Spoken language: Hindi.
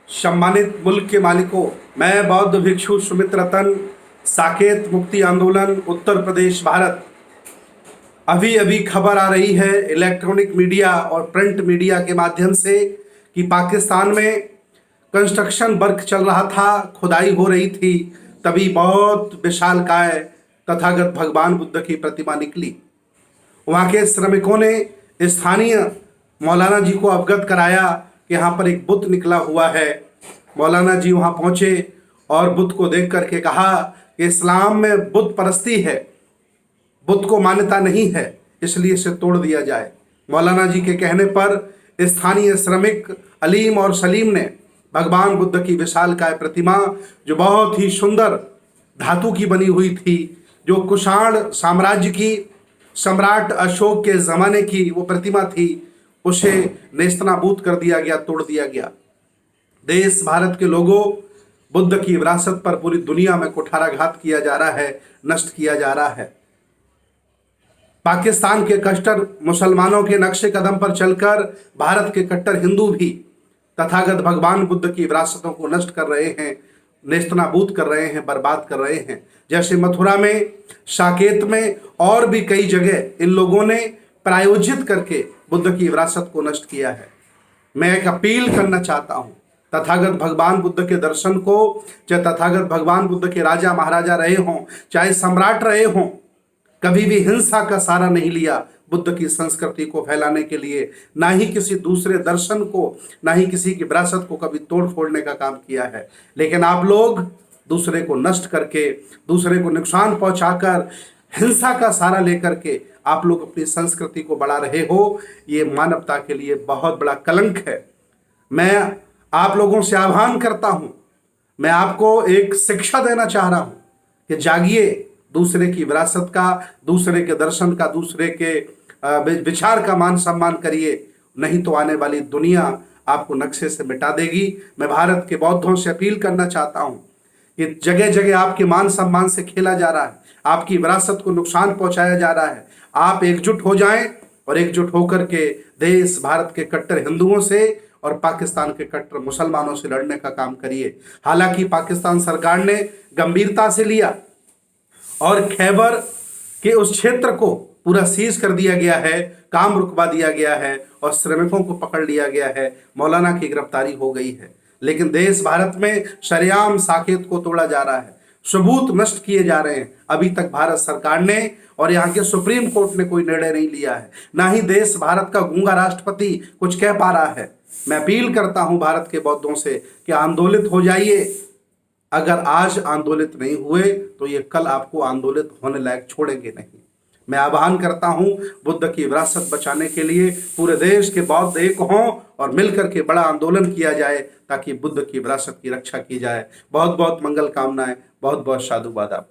सम्मानित मुल्क के मालिकों, मैं बौद्ध भिक्षु सुमित रतन, साकेत मुक्ति आंदोलन उत्तर प्रदेश भारत। अभी अभी खबर आ रही है इलेक्ट्रॉनिक मीडिया और प्रिंट मीडिया के माध्यम से कि पाकिस्तान में कंस्ट्रक्शन वर्क चल रहा था, खुदाई हो रही थी, तभी बहुत विशालकाय तथागत भगवान बुद्ध की प्रतिमा निकली। वहाँ के श्रमिकों ने स्थानीय मौलाना जी को अवगत कराया कि यहाँ पर एक बुद्ध निकला हुआ है। मौलाना जी वहाँ पहुँचे और बुद्ध को देख करके कहा कि इस्लाम में बुद्ध परस्ती है, बुद्ध को मान्यता नहीं है, इसलिए इसे तोड़ दिया जाए। मौलाना जी के कहने पर स्थानीय श्रमिक अलीम और सलीम ने भगवान बुद्ध की विशालकाय प्रतिमा, जो बहुत ही सुंदर धातु की बनी हुई थी, जो कुषाण साम्राज्य की सम्राट अशोक के ज़माने की वो प्रतिमा थी, उसे नेस्तनाबूद कर दिया गया, तोड़ दिया गया। देश भारत के लोगों, बुद्ध की विरासत पर पूरी दुनिया में कुठाराघात किया जा रहा है, नष्ट किया जा रहा है। पाकिस्तान के कट्टर मुसलमानों के नक्शे कदम पर चलकर भारत के कट्टर हिंदू भी तथागत भगवान बुद्ध की विरासतों को नष्ट कर रहे हैं, नेस्तनाबूद कर रहे हैं, बर्बाद कर रहे हैं। जैसे मथुरा में, साकेत में और भी कई जगह इन लोगों ने प्रायोजित करके बुद्ध की विरासत को नष्ट किया है। मैं एक अपील करना चाहता हूँ, तथागत भगवान बुद्ध के दर्शन को, चाहे तथागत भगवान बुद्ध के राजा महाराजा रहे हों, चाहे सम्राट रहे हों, कभी भी हिंसा का सहारा नहीं लिया बुद्ध की संस्कृति को फैलाने के लिए, ना ही किसी दूसरे दर्शन को, ना ही किसी की विरासत को कभी तोड़ फोड़ने का काम किया है। लेकिन आप लोग दूसरे को नष्ट करके, दूसरे को नुकसान पहुंचाकर, हिंसा का सहारा लेकर के आप लोग अपनी संस्कृति को बढ़ा रहे हो। ये मानवता के लिए बहुत बड़ा कलंक है। मैं आप लोगों से आह्वान करता हूं, मैं आपको एक शिक्षा देना चाह रहा हूं कि जागिए, दूसरे की विरासत का, दूसरे के दर्शन का, दूसरे के विचार का मान सम्मान करिए, नहीं तो आने वाली दुनिया आपको नक्शे से मिटा देगी। मैं भारत के बौद्धों से अपील करना चाहता हूं कि जगह जगह आपके मान सम्मान से खेला जा रहा है, आपकी विरासत को नुकसान पहुंचाया जा रहा है। आप एकजुट हो जाएं और एकजुट होकर के देश भारत के कट्टर हिंदुओं से और पाकिस्तान के कट्टर मुसलमानों से लड़ने का काम करिए। हालांकि पाकिस्तान सरकार ने गंभीरता से लिया और खैबर के उस क्षेत्र को पूरा सीज कर दिया गया है, काम रुकवा दिया गया है और श्रमिकों को पकड़ लिया गया है। मौलाना की गिरफ्तारी हो गई है, लेकिन देश भारत में शरेआम साकेत को तोड़ा जा रहा है, सबूत नष्ट किए जा रहे हैं। अभी तक भारत सरकार ने और यहाँ के सुप्रीम कोर्ट ने कोई निर्णय नहीं लिया है, ना ही देश भारत का गूंगा राष्ट्रपति कुछ कह पा रहा है। मैं अपील करता हूँ भारत के बौद्धों से कि आंदोलित हो जाइए। अगर आज आंदोलित नहीं हुए तो ये कल आपको आंदोलित होने लायक छोड़ेंगे नहीं। मैं आह्वान करता हूं, बुद्ध की विरासत बचाने के लिए पूरे देश के बौद्ध एक हों और मिलकर के बड़ा आंदोलन किया जाए ताकि बुद्ध की विरासत की रक्षा की जाए। बहुत बहुत मंगल कामनाएं, बहुत बहुत साधुवाद।